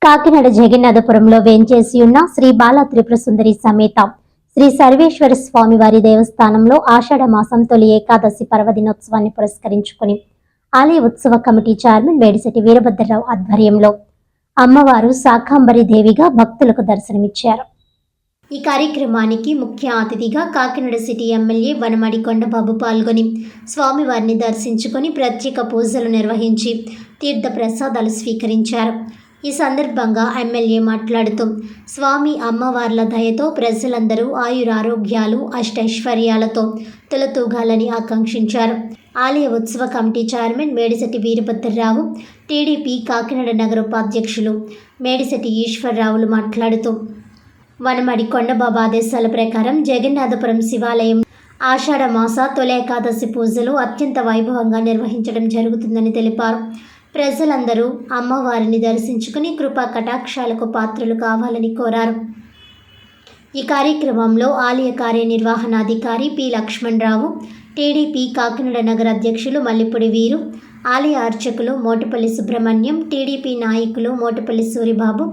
కాకినాడ జగన్నాథపురంలో వేంచేసి ఉన్న శ్రీ బాల త్రిపుర సుందరి సమేత శ్రీ సర్వేశ్వర స్వామి వారి దేవస్థానంలో ఆషాఢ మాసం తొలి ఏకాదశి పర్వదినోత్సవాన్ని పురస్కరించుకుని ఆలయ ఉత్సవ కమిటీ చైర్మన్ మేడిశెట్టి వీరభద్రరావు ఆధ్వర్యంలో అమ్మవారు శాకాంబరి దేవిగా భక్తులకు దర్శనమిచ్చారు. ఈ కార్యక్రమానికి ముఖ్య అతిథిగా కాకినాడ సిటీ ఎమ్మెల్యే వనమాడి కొండబాబు పాల్గొని స్వామివారిని దర్శించుకొని ప్రత్యేక పూజలు నిర్వహించి తీర్థ ప్రసాదాలు స్వీకరించారు. ఈ సందర్భంగా ఎమ్మెల్యే మాట్లాడుతూ స్వామి అమ్మవార్ల దయతో ప్రజలందరూ ఆయురారోగ్యాలు అష్టైశ్వర్యాలతో తొలతూగాలని ఆకాంక్షించారు. ఆలయ ఉత్సవ కమిటీ చైర్మన్ మేడిశెట్టి వీరభద్రరావు, టీడీపీ కాకినాడ నగర ఉపాధ్యక్షులు మేడిశెట్టి ఈశ్వరరావులు మాట్లాడుతూ వనమడి కొండబాబు ఆదేశాల ప్రకారం జగన్నాథపురం శివాలయం ఆషాఢ మాస తొలి ఏకాదశి పూజలు అత్యంత వైభవంగా నిర్వహించడం జరుగుతుందని తెలిపారు. ప్రజలందరూ అమ్మవారిని దర్శించుకుని కృపా కటాక్షాలకు పాత్రలు కావాలని కోరారు. ఈ కార్యక్రమంలో ఆలయ కార్యనిర్వహణాధికారి పి లక్ష్మణరావు, టీడీపీ కాకినాడ నగర అధ్యక్షులు మల్లిపూడి వీరు, ఆలయ అర్చకులు మోటుపల్లి సుబ్రహ్మణ్యం, టీడీపీ నాయకులు మోటుపల్లి సూరిబాబు,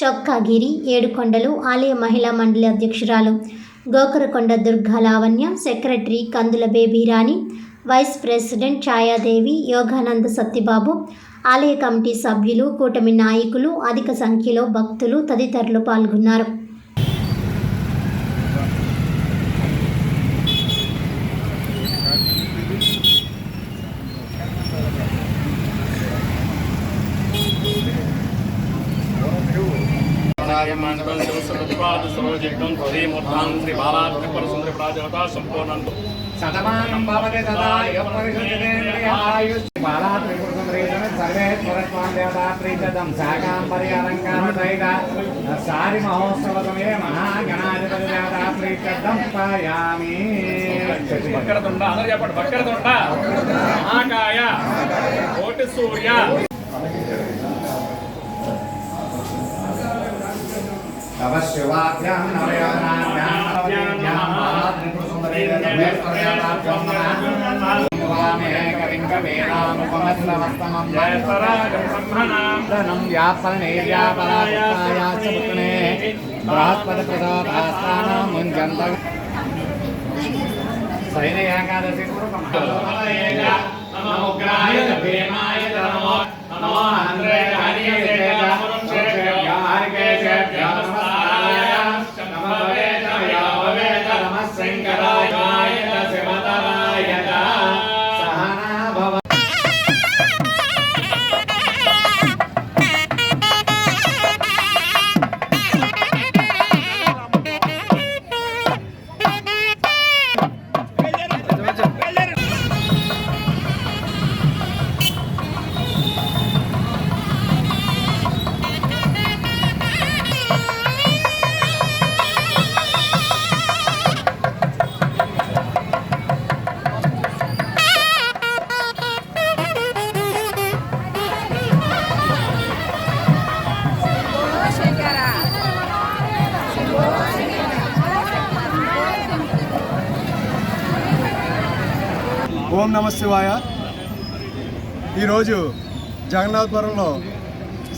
చొక్కాగిరి, ఏడుకొండలు, ఆలయ మహిళా మండలి అధ్యక్షురాలు గోకరకొండ దుర్గా లావణ్య, సెక్రటరీ కందుల బేబీరాణి, వైస్ ప్రెసిడెంట్ ఛాయాదేవి, యోగానంద సత్యబాబు, ఆలయ కమిటీ సభ్యులు, కూటమి నాయకులు, అధిక సంఖ్యలో భక్తులు తదితరులు పాల్గొన్నారు. శతమానం భవతి తదా బాలా త్రిపుర సుందరీ సర్వేశ్వరస్వామి దేవతా ప్రీతం శాకాంబరి అలంకారసహిత సారి మహోత్సవ సమయే మహాగణాధిపతి దేవతా ప్రీతం పాయామి. వక్రతుండ అందరూ చెప్పండి. వక్రతుండ మహాకాయ కోటి సూర్య శివాభ్యాం నవయోధనాభ్యాం బాలా త్రిపుర సుందరీ సైన ఏకాదశి ఓం నమ శివాయ. ఈరోజు జగన్నాథపురంలో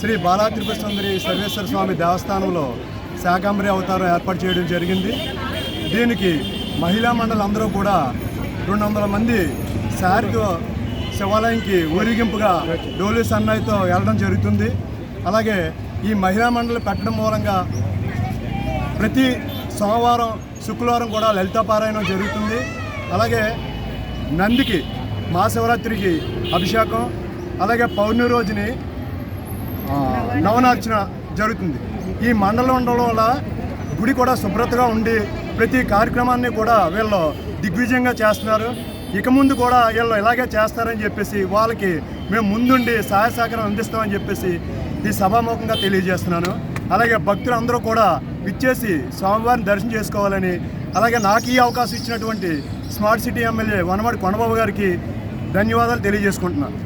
శ్రీ బాలా త్రిపుర సుందరి సర్వేశ్వర స్వామి దేవస్థానంలో శాకాంబరి అవతారం ఏర్పాటు చేయడం జరిగింది. దీనికి మహిళా మండలి అందరూ కూడా 200 మంది శారీతో శివాలయంకి ఊరేగింపుగా డోలు సన్నాయితో వెళ్ళడం జరుగుతుంది. అలాగే ఈ మహిళా మండలి పెట్టడం మూలంగా ప్రతి సోమవారం శుక్రవారం కూడా లలితాపారాయణం జరుగుతుంది. అలాగే నందికి మహాశివరాత్రికి అభిషేకం, అలాగే పౌర్ణమి రోజుని నవనార్చన జరుగుతుంది. ఈ మండలం ఉండడం వల్ల గుడి కూడా శుభ్రతగా ఉండి ప్రతి కార్యక్రమాన్ని కూడా వీళ్ళు దిగ్విజయంగా చేస్తున్నారు. ఇక ముందు కూడా వీళ్ళు ఇలాగే చేస్తారని చెప్పేసి వాళ్ళకి మేము ముందుండి సహాయ సహకారం అందిస్తామని చెప్పేసి ఈ సభాముఖంగా తెలియజేస్తున్నాను. అలాగే భక్తులు అందరూ కూడా విచ్చేసి స్వామివారిని దర్శనం చేసుకోవాలని, అలాగే నాకు ఈ అవకాశం ఇచ్చినటువంటి smart city MLA Vanamadi Kondababu గారికి ధన్యవాదాలు తెలియజేసుకుంటున్నాను.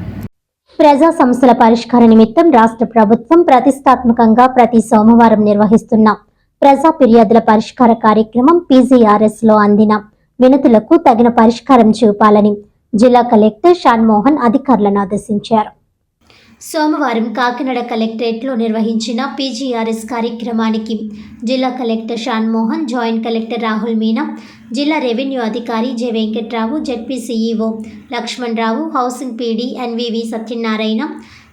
ప్రజా సమస్యల పరిష్కార నిమిత్తం రాష్ట్ర ప్రభుత్వం ప్రతిష్టాత్మకంగా ప్రతి సోమవారం నిర్వహిస్తున్న ప్రజా ఫిర్యాదుల పరిష్కార కార్యక్రమం పీజీఆర్ఎస్ లో అందిన వినతులకు తగిన పరిష్కారం చూపాలని జిల్లా కలెక్టర్ షాన్ మోహన్ అధికారులను ఆదేశించారు. సోమవారం కాకినాడ కలెక్టరేట్లో నిర్వహించిన పీజీఆర్ఎస్ కార్యక్రమానికి జిల్లా collector Shan Mohan, joint collector Rahul Meena, జిల్లా రెవెన్యూ అధికారి J Venkatrao, ZP CEO Lakshman Rao, housing PD NVV Satyanarayana,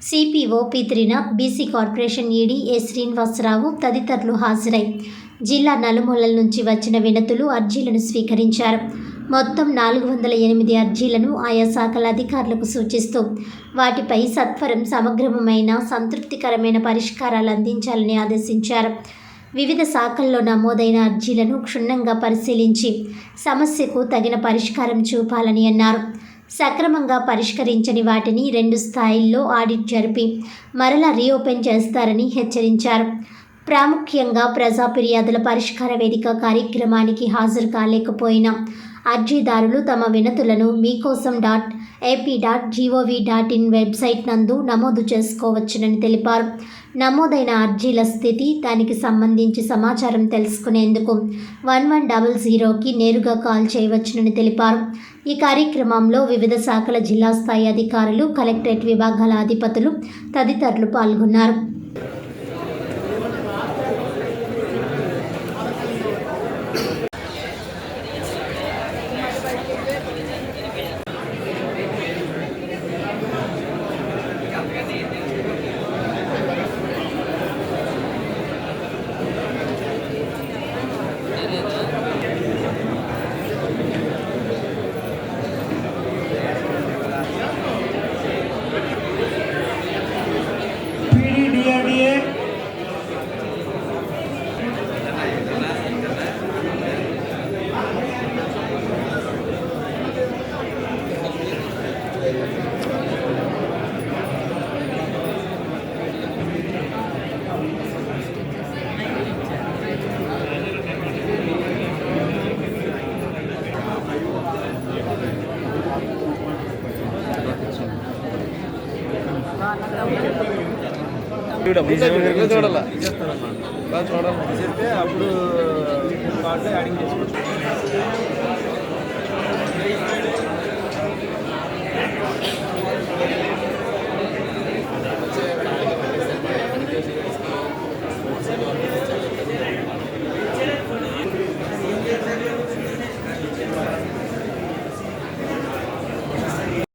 CPO P Trinath, BC corporation ED A Srinivasarao తదితరులు హాజరై జిల్లా నలుమూలల నుంచి వచ్చిన వినతులు, అర్జీలను స్వీకరించారు. మొత్తం 408 అర్జీలను ఆయా శాఖల అధికారులకు సూచిస్తూ వాటిపై సత్వరం సమగ్రమైన సంతృప్తికరమైన పరిష్కారాలు అందించాలని ఆదేశించారు. వివిధ శాఖల్లో నమోదైన అర్జీలను క్షుణ్ణంగా పరిశీలించి సమస్యకు తగిన పరిష్కారం చూపాలని అన్నారు. సక్రమంగా పరిష్కరించని వాటిని 2 స్థాయిల్లో ఆడిట్ జరిపి మరలా రీఓపెన్ చేస్తారని హెచ్చరించారు. ప్రాముఖ్యంగా ప్రజా ఫిర్యాదుల పరిష్కార వేదిక కార్యక్రమానికి హాజరు కాలేకపోయిన అర్జీదారులు తమ వినతులను meekosom.ap.gov.in వెబ్సైట్ నందు నమోదు చేసుకోవచ్చునని తెలిపారు. నమోదైన అర్జీల స్థితి, దానికి సంబంధించి సమాచారం తెలుసుకునేందుకు 1100కి నేరుగా కాల్ చేయవచ్చునని తెలిపారు. ఈ కార్యక్రమంలో వివిధ శాఖల జిల్లా స్థాయి అధికారులు, కలెక్టరేట్ విభాగాల అధిపతులు తదితరులు పాల్గొన్నారు. చూడాలి అప్పుడు కార్డు యాడింగ్ చేసుకోవచ్చు.